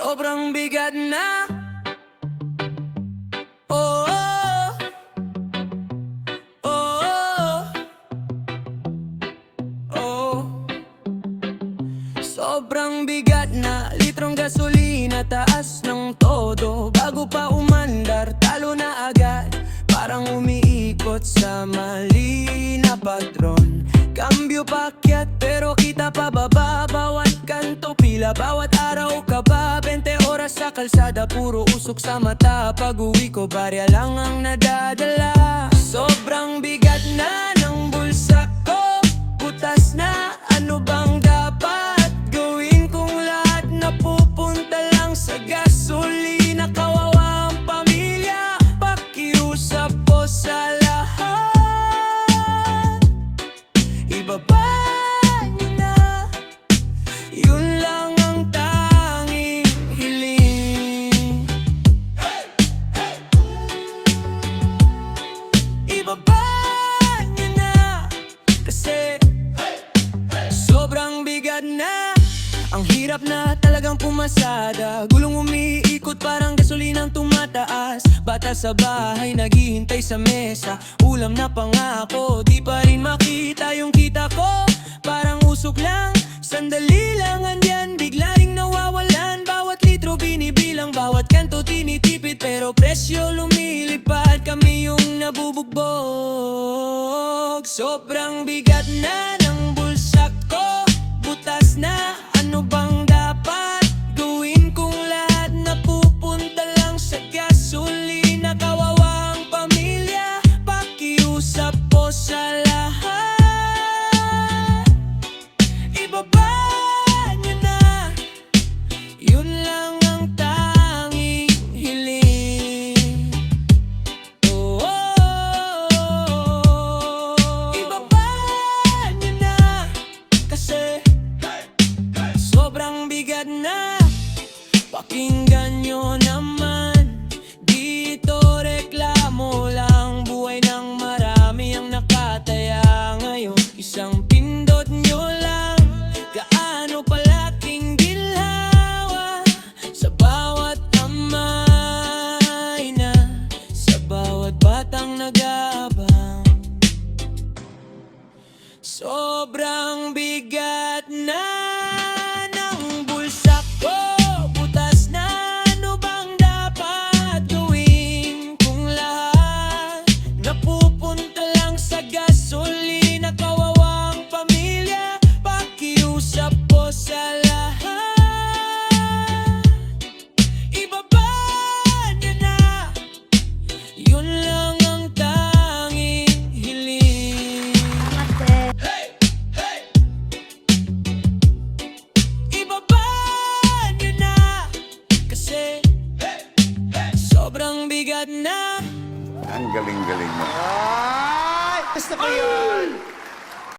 Sobrang bigat na. Oh, oh, oh, oh, oh. Sobrang bigat na, litrong gasolina, taas ng todo. Bago pa umandar, talo na agad. Parang umiikot sa mali na patron. Kambyo pakyat pero kita pa baba. Bawat kanto pila, bawat araw ka ba 20 oras sa kalsada, puro usok sa mata. Pag-uwi ko barya lang ang nadadala. Sobrang bigat na ng bulsa ko, butas na. Ano bang dapat gawin kung lahat napupunta lang sa gasolina? Kawawa ang pamilya, pakiusap po sa lahat. Ibaba niyo na, yun lang ang tanging hiling. Ibaba niyo na, kasi sobrang bigat na. Ang hirap na talagang pumasada, gulong umiikot parang gasolinang tumataas. Bata sa bahay naghihintay sa mesa, ulam na pangako, di pa rin makita yung kita ko. Parang usok lang, sandali lang andyan, bigla ring nawawalan. Bawat litro binibilang, bawat kanto tinitipid, pero presyo lumilipad, kami yung nabubugbog. Sobrang bigat na ng bulsa ko, butas na. Ano bang dapat gawin kung lahat napupunta lang sa gasolina? Kawawa ang pamilya, pakiusap po sa lahat. Ibaba niyo na, yun lang ang tanging hiling. Oh, oh, oh. Ibaba niyo na, kasi sobrang bigat na. Pakinggan nyo naman, dito reklamo lang. Buhay ng marami ang nakataya ngayon, isang pindot nyo lang. Gaano palaking ginhawa sa bawat amay na, sa bawat batang nag-aabang. Sobrang bigat na ng bulsa ko, butas na. Ano bang dapat gawin kung lahat napupunta lang sa gasolina? Kawawang pamilya, pakiusap po sa lahat. Ibaba niyo na, yun lang ang tanging hiling. Ibaba niyo na, kasi sobrang bigat na. Ang galing-galing mo. Ay! Gusto ko yun!